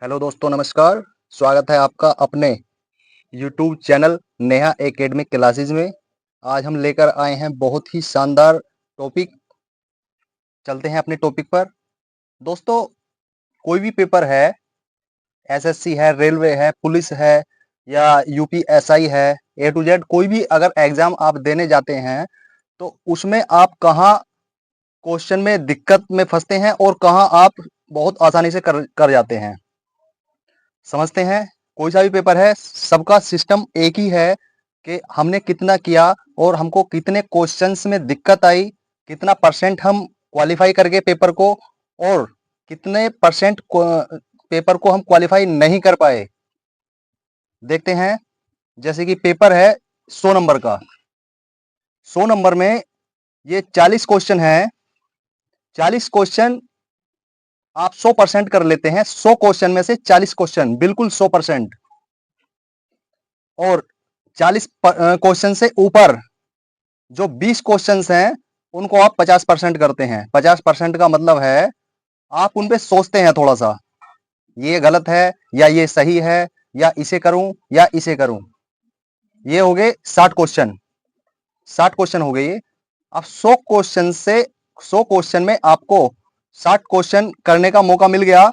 Hello दोस्तों, नमस्कार। स्वागत है आपका अपने YouTube channel Neha academic classes में। आज हम लेकर आए हैं बहुत ही शानदार टॉपिक। चलते हैं अपने टॉपिक पर। दोस्तों, कोई भी पेपर है, एसएससी है, रेलवे है, पुलिस है या यूपीएसआई है, ए टू जेड कोई भी अगर एग्जाम आप देने जाते हैं तो उसमें आप कहाँ क्वेश्चन में दिक्कत में फंसते हैं और कहाँ आप बहुत आसानी से कर जाते हैं। समझते हैं। कोई सा भी पेपर है, सबका सिस्टम एक ही है कि हमने कितना किया और हमको कितने क्वेश्चंस में दिक्कत आई, कितना परसेंट हम क्वालिफाई करके पेपर को, और कितने परसेंट पेपर को हम क्वालिफाई नहीं कर पाए। देखते हैं। जैसे कि पेपर है 100 नंबर का। 100 नंबर में ये 40 क्वेश्चन है। 40 क्वेश्चन आप 100% कर लेते हैं। 100 क्वेश्चन में से 40 क्वेश्चन बिल्कुल 100%, और 40 क्वेश्चन से ऊपर जो 20 क्वेश्चंस हैं उनको आप 50% करते हैं। 50% का मतलब है आप उन पे सोचते हैं थोड़ा सा, ये गलत है या ये सही है, या इसे करूं या इसे करूं। ये हो गए 60 क्वेश्चन। 60 क्वेश्चन हो गए ये। अब 100 क्वेश्चन से 100 क्वेश्चन में आपको 60 क्वेश्चन करने का मौका मिल गया,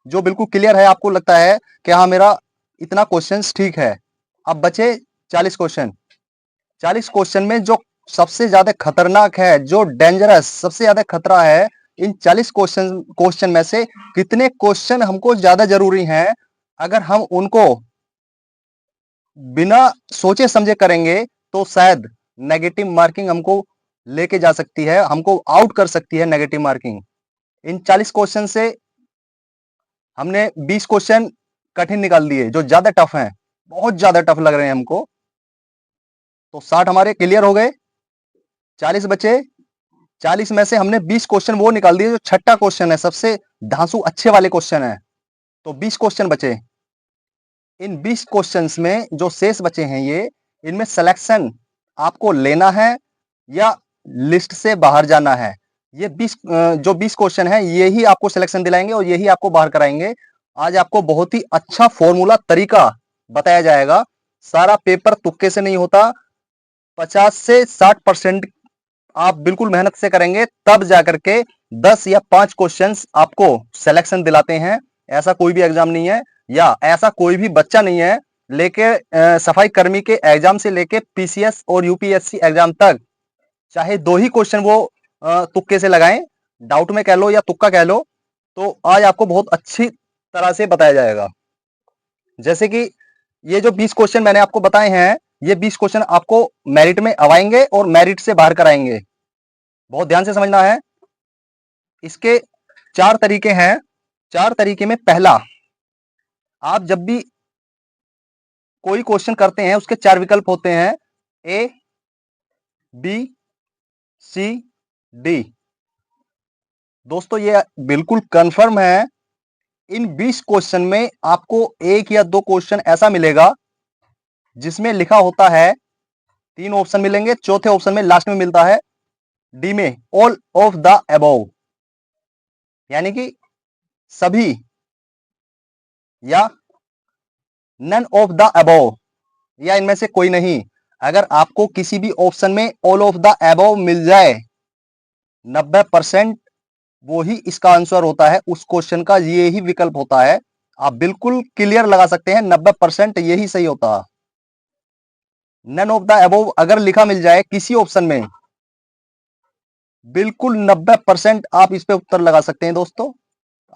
जो बिल्कुल क्लियर है। आपको लगता है कि हाँ, मेरा इतना क्वेश्चंस ठीक है। अब बचे 40 क्वेश्चन। 40 क्वेश्चन में जो सबसे ज्यादा खतरनाक है, जो डेंजरस, सबसे ज्यादा खतरा है, इन 40 क्वेश्चन में से कितने क्वेश्चन हमको ज्यादा जरूरी हैं। अगर हम उनको बिना सोचे समझे करेंगे तो शायद नेगेटिव मार्किंग हमको लेके जा सकती है, हमको आउट कर सकती है नेगेटिव मार्किंग। इन 40 क्वेश्चन से हमने 20 क्वेश्चन कठिन निकाल दिए, जो ज्यादा टफ हैं, बहुत ज्यादा टफ लग रहे हैं हमको। तो 60 हमारे क्लियर हो गए। 40 बचे। 40 में से हमने 20 क्वेश्चन वो निकाल दिए जो छठा क्वेश्चन है, सबसे धांसू अच्छे वाले क्वेश्चन है। तो 20 क्वेश्चन बचे। इन 20 क्वेश्चंस में जो शेष बचे हैं, ये इनमें सिलेक्शन आपको लेना है या लिस्ट से बाहर जाना है। ये 20 क्वेश्चन है, ये ही आपको सिलेक्शन दिलाएंगे और यही आपको बाहर कराएंगे। आज आपको बहुत ही अच्छा फॉर्मूला तरीका बताया जाएगा। सारा पेपर तुक्के से नहीं होता। 50 से 60% आप बिल्कुल मेहनत से करेंगे तब जाकर के 10 या 5 क्वेश्चंस आपको सिलेक्शन दिलाते हैं। ऐसा कोई भी एग्जाम नहीं है, या ऐसा कोई भी बच्चा नहीं है लेके सफाई कर्मी के एग्जाम से लेके पीसीएस और यूपीएससी एग्जाम तक, चाहे 2 ही क्वेश्चन वो तुक्के से लगाएं, डाउट में कह लो या तुक्का कह लो, तो आज आपको बहुत अच्छी तरह से बताया जाएगा। जैसे कि ये जो 20 क्वेश्चन मैंने आपको बताए हैं, ये 20 क्वेश्चन आपको मेरिट में आवाएंगे और मेरिट से बाहर कराएंगे। बहुत ध्यान से समझना है। इसके 4 तरीके हैं। 4 तरीके में पहला, आप जब भी कोई क्वेश्चन करते हैं उसके 4 विकल्प होते हैं, ए, बी, सी, डी। दोस्तों, ये बिल्कुल कंफर्म है। इन 20 क्वेश्चन में आपको 1 या 2 क्वेश्चन ऐसा मिलेगा जिसमें लिखा होता है, 3 ऑप्शन मिलेंगे, चौथे ऑप्शन में लास्ट में मिलता है डी में ऑल ऑफ द अबव, यानी कि सभी या नन ऑफ द अबव, या इनमें से कोई नहीं। अगर आपको किसी भी ऑप्शन में ऑल ऑफ द अबव मिल जाए, 90% वो ही इसका आंसर होता है। उस क्वेश्चन का ये ही विकल्प होता है। आप बिल्कुल क्लियर लगा सकते हैं, 90% यही सही होता है। नन ऑफ द अबव अगर लिखा मिल जाए किसी ऑप्शन में, बिल्कुल 90% आप इस पे उत्तर लगा सकते हैं। दोस्तों,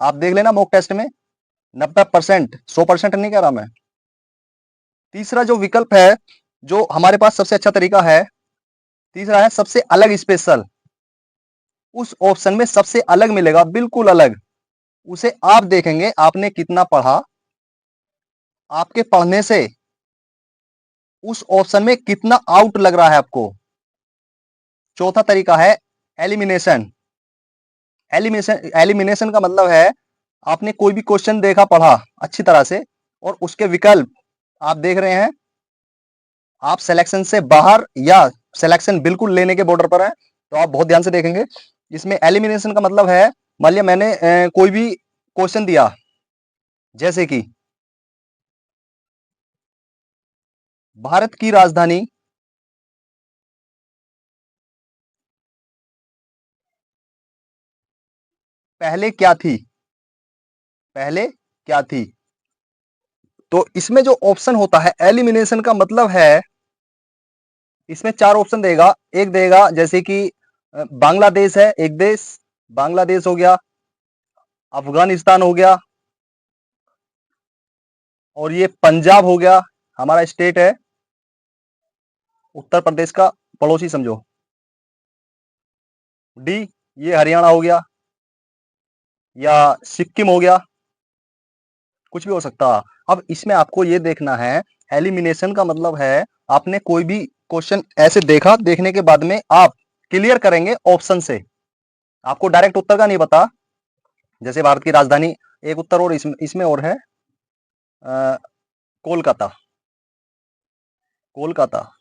आप देख लेना मॉक टेस्ट में, 90%, 100% नहीं कह रहा मैं। तीसरा जो विकल्प है, जो हमारे पास सबसे अच्छा तरीका है, तीसरा है सबसे अलग स्पेशल। उस ऑप्शन में सबसे अलग मिलेगा, बिल्कुल अलग। उसे आप देखेंगे आपने कितना पढ़ा, आपके पढ़ने से उस ऑप्शन में कितना आउट लग रहा है आपको। चौथा तरीका है एलिमिनेशन। एलिमिनेशन का मतलब है, आपने कोई भी क्वेश्चन देखा, पढ़ा अच्छी तरह से, और उसके विकल्प आप देख रहे हैं, आप सिलेक्शन से बाहर या सिलेक्शन बिल्कुल लेने के बॉर्डर पर है, तो आप बहुत ध्यान से देखेंगे। इसमें एलिमिनेशन का मतलब है, मान लिया मैंने कोई भी क्वेश्चन दिया जैसे कि भारत की राजधानी पहले क्या थी? पहले क्या थी? तो इसमें जो ऑप्शन होता है एलिमिनेशन का मतलब है, इसमें 4 ऑप्शन देगा। एक देगा जैसे कि बांग्लादेश है एक देश, बांग्लादेश हो गया, अफगानिस्तान हो गया, और ये पंजाब हो गया, हमारा स्टेट है उत्तर प्रदेश का पड़ोसी समझो। डी, ये हरियाणा हो गया या सिक्किम हो गया, कुछ भी हो सकता। अब इसमें आपको ये देखना है, एलिमिनेशन का मतलब है आपने कोई भी क्वेश्चन ऐसे देखा, देखने के बाद में आप क्लियर करेंगे ऑप्शन से। आपको डायरेक्ट उत्तर का नहीं पता। जैसे भारत की राजधानी, एक उत्तर और इसमें और है कोलकाता। कोलकाता।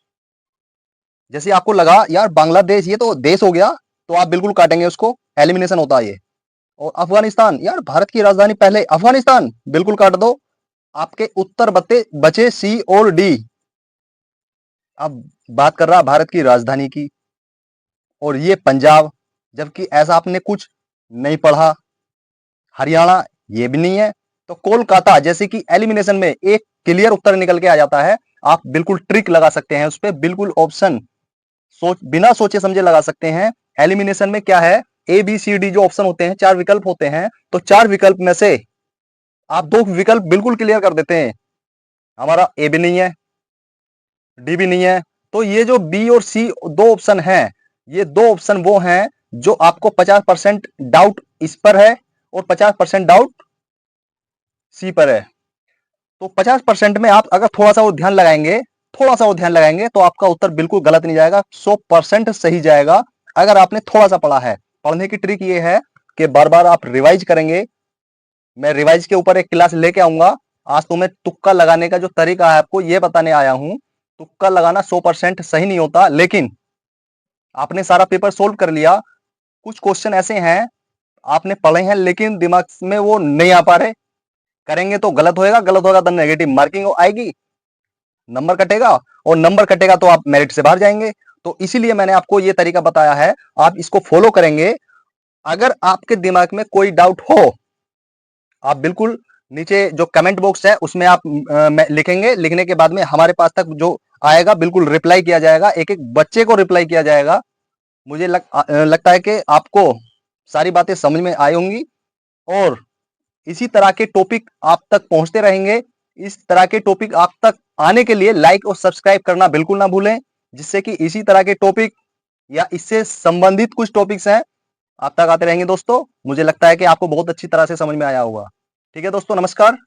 जैसे आपको लगा यार बांग्लादेश ये तो देश हो गया, तो आप बिल्कुल काटेंगे उसको, एलिमिनेशन होता है ये। और अफगानिस्तान, यार भारत की राजधानी पहले अफगानिस्तान, बिल्कुल काट दो। आपके उत्तर बचे सी और डी। अब बात कर रहा भारत की राजधानी की, और ये पंजाब, जबकि ऐसा आपने कुछ नहीं पढ़ा। हरियाणा ये भी नहीं है। तो कोलकाता, जैसे कि एलिमिनेशन में एक क्लियर उत्तर निकल के आ जाता है, आप बिल्कुल ट्रिक लगा सकते हैं उस पर, बिल्कुल ऑप्शन बिना सोचे समझे लगा सकते हैं। एलिमिनेशन में क्या है, ए बी सी डी जो ऑप्शन होते हैं, 4 विकल्प होते हैं, तो 4 विकल्प में से आप 2 विकल्प बिल्कुल क्लियर कर देते हैं। हमारा ए भी नहीं है, डी भी नहीं है, तो ये जो बी और सी 2 ऑप्शन हैं, ये 2 ऑप्शन वो हैं जो आपको 50% डाउट इस पर है और 50% डाउट सी पर है। तो 50% में आप अगर थोड़ा सा वो ध्यान लगाएंगे, थोड़ा सा वो ध्यान लगाएंगे, तो आपका उत्तर बिल्कुल गलत नहीं जाएगा, 100% सही जाएगा। अगर आपने थोड़ा सा पढ़ा है। पढ़ने की ट्रिक ये है कि बार बार आप रिवाइज करेंगे। मैं रिवाइज के ऊपर एक क्लास लेके आऊंगा। आज तो मैं तुक्का लगाने का जो तरीका है आपको ये बताने आया हूं। तुक्का लगाना 100% सही नहीं होता, लेकिन आपने सारा पेपर सोल्व कर लिया, कुछ क्वेश्चन ऐसे हैं आपने पढ़े हैं लेकिन दिमाग में वो नहीं आ पा रहे, करेंगे तो गलत होएगा, गलत होगा तो नेगेटिव मार्किंग आएगी, नंबर कटेगा, और नंबर कटेगा तो आप मेरिट से बाहर जाएंगे। तो इसीलिए मैंने आपको ये तरीका बताया है, आप इसको फॉलो करेंगे। अगर आपके दिमाग में कोई डाउट हो, आप बिल्कुल नीचे जो कमेंट बॉक्स है उसमें आप लिखेंगे, लिखने के बाद में हमारे पास तक जो आएगा बिल्कुल रिप्लाई किया जाएगा, एक एक बच्चे को रिप्लाई किया जाएगा। मुझे लगता है कि आपको सारी बातें समझ में आई होंगी, और इसी तरह के टॉपिक आप तक पहुंचते रहेंगे। इस तरह के टॉपिक आप तक आने के लिए लाइक और सब्सक्राइब करना बिल्कुल ना भूलें, जिससे कि इसी तरह के टॉपिक या इससे संबंधित कुछ टॉपिक्स हैं आप तक आते रहेंगे दोस्तों। मुझे लगता है कि आपको बहुत अच्छी तरह से समझ में आया होगा। ठीक है दोस्तों, नमस्कार।